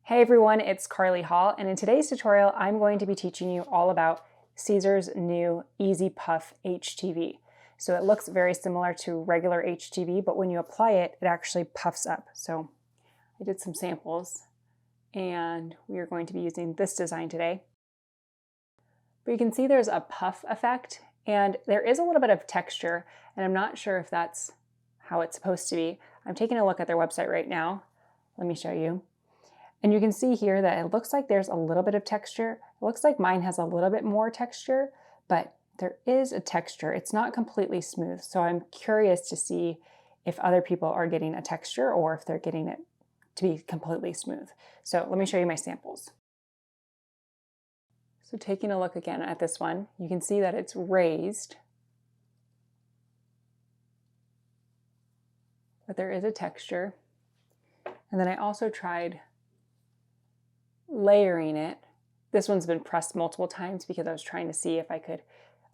Hey everyone, it's Carly Hall, and in today's tutorial, I'm going to be teaching you all about Siser's new Easy Puff HTV. So it looks very similar to regular HTV, but when you apply it, it actually puffs up. So I did some samples, and we are going to be using this design today. But you can see there's a puff effect, and there is a little bit of texture, and I'm not sure if that's how it's supposed to be. I'm taking a look at their website right now. Let me show you. And you can see here that it looks like there's a little bit of texture. It looks like mine has a little bit more texture, but there is a texture. It's not completely smooth. So I'm curious to see if other people are getting a texture or if they're getting it to be completely smooth. So let me show you my samples. So taking a look again at this one, you can see that it's raised, but there is a texture. And then I also tried layering it. This one's been pressed multiple times because I was trying to see if I could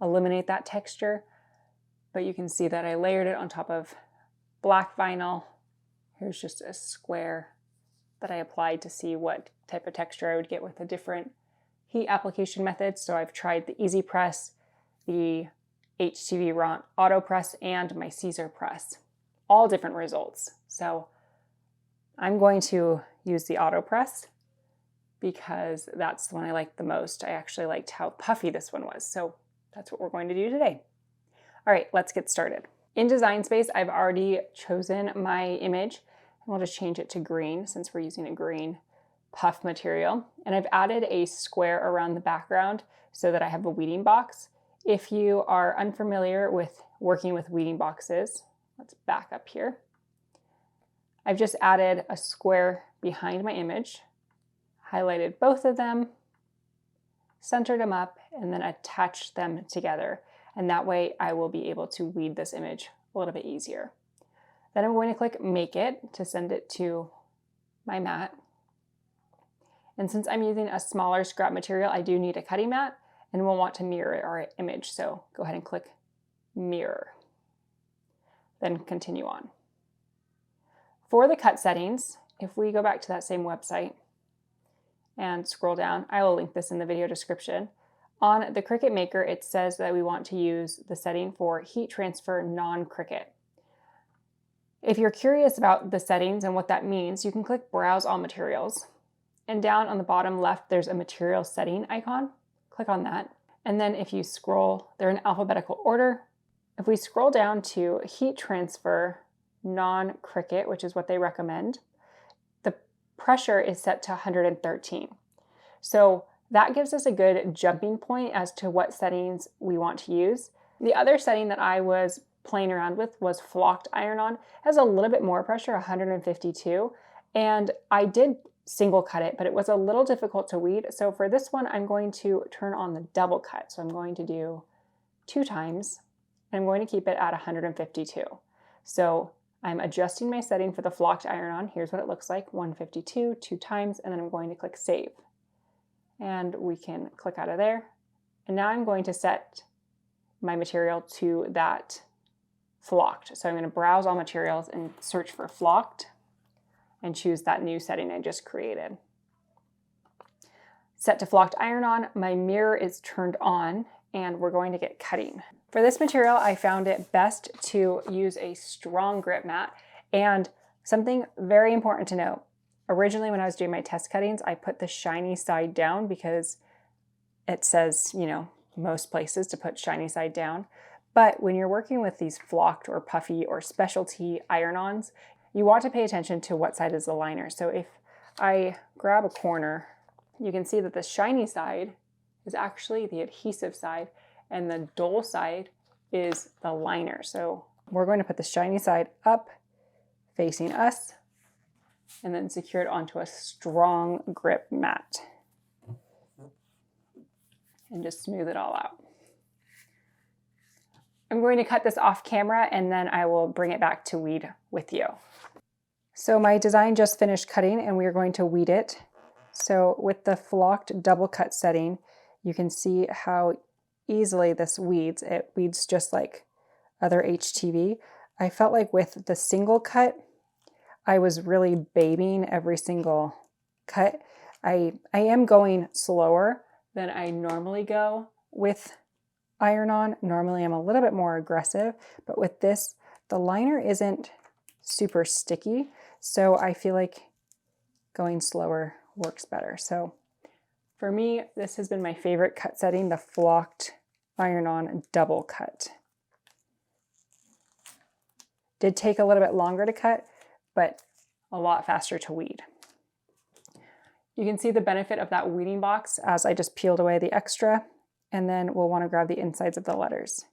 eliminate that texture. But you can see that I layered it on top of black vinyl. Here's just a square that I applied to see what type of texture I would get with a different heat application method. So I've tried the Easy Press, the HTV Raw Auto Press, and my Siser press. All different results. So I'm going to use the Auto Press because that's the one I liked the most. I actually liked how puffy this one was. So that's what we're going to do today. All right, let's get started. In Design Space, I've already chosen my image, and we'll just change it to green since we're using a green puff material. And I've added a square around the background so that I have a weeding box. If you are unfamiliar with working with weeding boxes, let's back up here. I've just added a square behind my image, highlighted both of them, centered them up, and then attached them together. And that way I will be able to weed this image a little bit easier. Then I'm going to click Make It to send it to my mat. And since I'm using a smaller scrap material, I do need a cutting mat, and we'll want to mirror our image. So go ahead and click Mirror. Then continue on. For the cut settings, if we go back to that same website, and scroll down, I will link this in the video description. On the Cricut Maker, it says that we want to use the setting for heat transfer non-Cricut. If you're curious about the settings and what that means, you can click Browse All Materials. And down on the bottom left, there's a material setting icon. Click on that. And then if you scroll, they're in alphabetical order. If we scroll down to heat transfer non-Cricut, which is what they recommend, pressure is set to 113. So that gives us a good jumping point as to what settings we want to use. The other setting that I was playing around with was flocked iron-on. It has a little bit more pressure, 152, and I did single cut it, but it was a little difficult to weed. So for this one, I'm going to turn on the double cut. So I'm going to do 2 times, and I'm going to keep it at 152. So I'm adjusting my setting for the flocked iron-on. Here's what it looks like, 152, 2 times, and then I'm going to click Save. And we can click out of there. And now I'm going to set my material to that flocked. So I'm going to browse all materials and search for flocked and choose that new setting I just created. Set to flocked iron-on, my mirror is turned on, and we're going to get cutting. For this material, I found it best to use a strong grip mat. And something very important to note, originally when I was doing my test cuttings, I put the shiny side down because it says, most places to put shiny side down. But when you're working with these flocked or puffy or specialty iron-ons, you want to pay attention to what side is the liner. So if I grab a corner, you can see that the shiny side is actually the adhesive side, and the dull side is the liner. So we're going to put the shiny side up, facing us, and then secure it onto a strong grip mat. And just smooth it all out. I'm going to cut this off camera, and then I will bring it back to weed with you. So my design just finished cutting, and we are going to weed it. So with the flocked double cut setting, you can see how easily this weeds. It weeds just like other HTV. I felt like with the single cut, I was really babying every single cut. I am going slower than I normally go with iron-on. Normally I'm a little bit more aggressive, but with this, the liner isn't super sticky, so I feel like going slower works better. So for me, this has been my favorite cut setting, the flocked iron-on double cut. Did take a little bit longer to cut, but a lot faster to weed. You can see the benefit of that weeding box as I just peeled away the extra, and then we'll want to grab the insides of the letters.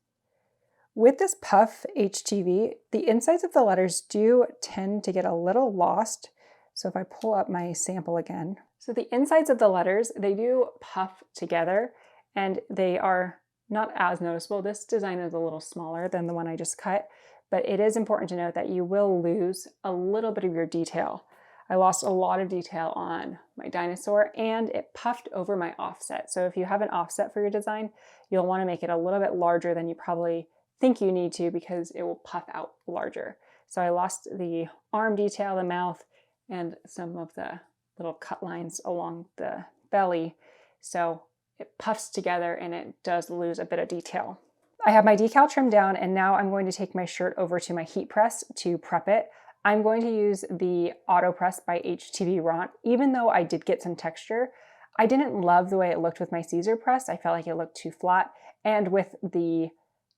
With this puff HTV, the insides of the letters do tend to get a little lost. So if I pull up my sample again, so the insides of the letters, they do puff together and they are not as noticeable. This design is a little smaller than the one I just cut, but it is important to note that you will lose a little bit of your detail. I lost a lot of detail on my dinosaur and it puffed over my offset. So if you have an offset for your design, you'll want to make it a little bit larger than you probably think you need to because it will puff out larger. So I lost the arm detail, the mouth, and some of the little cut lines along the belly. So it puffs together and it does lose a bit of detail. I have my decal trimmed down and now I'm going to take my shirt over to my heat press to prep it. I'm going to use the Auto Press by HTV Ront. Even though I did get some texture, I didn't love the way it looked with my Siser press. I felt like it looked too flat. And with the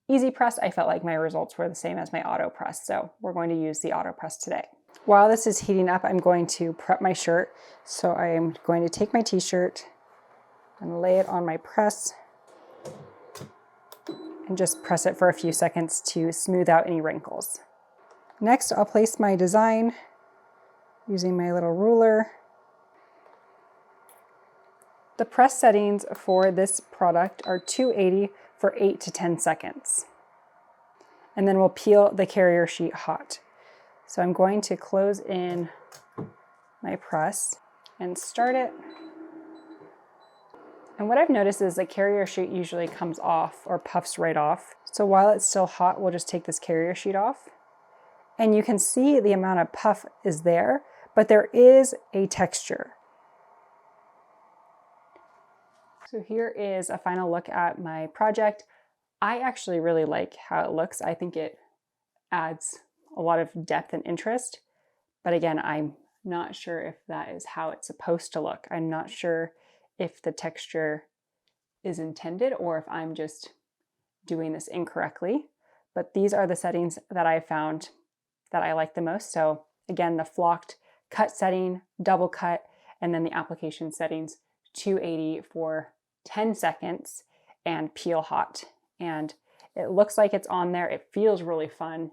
Easy Press, I felt like my results were the same as my Auto Press. So we're going to use the Auto Press today. While this is heating up, I'm going to prep my shirt. So I am going to take my t-shirt and lay it on my press and just press it for a few seconds to smooth out any wrinkles. Next, I'll place my design using my little ruler. The press settings for this product are 280 for 8 to 10 seconds. And then we'll peel the carrier sheet hot. So I'm going to close in my press and start it. And what I've noticed is the carrier sheet usually comes off or puffs right off. So while it's still hot, we'll just take this carrier sheet off. And you can see the amount of puff is there, but there is a texture. So here is a final look at my project. I actually really like how it looks. I think it adds a lot of depth and interest, but again, I'm not sure if that is how it's supposed to look. I'm not sure if the texture is intended or if I'm just doing this incorrectly, but these are the settings that I found that I like the most. So again, the flocked cut setting, double cut, and then the application settings, 280 for 10 seconds and peel hot. And it looks like it's on there. It feels really fun.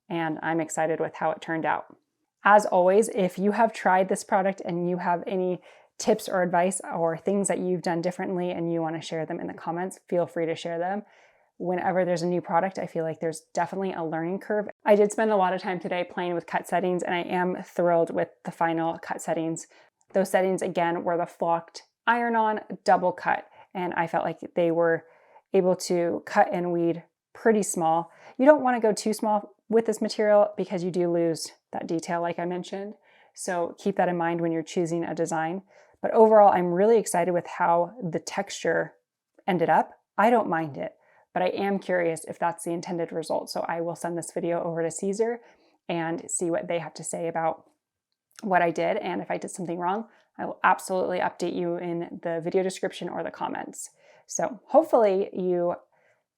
And I'm excited with how it turned out. As always, if you have tried this product and you have any tips or advice or things that you've done differently and you want to share them in the comments, feel free to share them. Whenever there's a new product, I feel like there's definitely a learning curve. I did spend a lot of time today playing with cut settings and I am thrilled with the final cut settings. Those settings again were the flocked iron-on double cut, and I felt like they were able to cut and weed pretty small. You don't want to go too small with this material because you do lose that detail like I mentioned. So keep that in mind when you're choosing a design. But overall, I'm really excited with how the texture ended up. I don't mind it, but I am curious if that's the intended result. So I will send this video over to Siser and see what they have to say about what I did. And if I did something wrong, I will absolutely update you in the video description or the comments. So hopefully you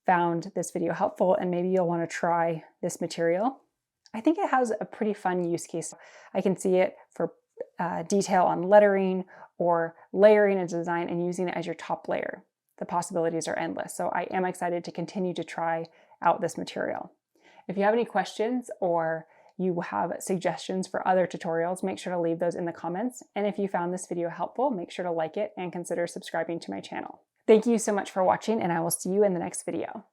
found this video helpful and maybe you'll want to try this material. I think it has a pretty fun use case. I can see it for detail on lettering or layering a design and using it as your top layer. The possibilities are endless. So I am excited to continue to try out this material. If you have any questions or you have suggestions for other tutorials, make sure to leave those in the comments. And if you found this video helpful, make sure to like it and consider subscribing to my channel. Thank you so much for watching, and I will see you in the next video.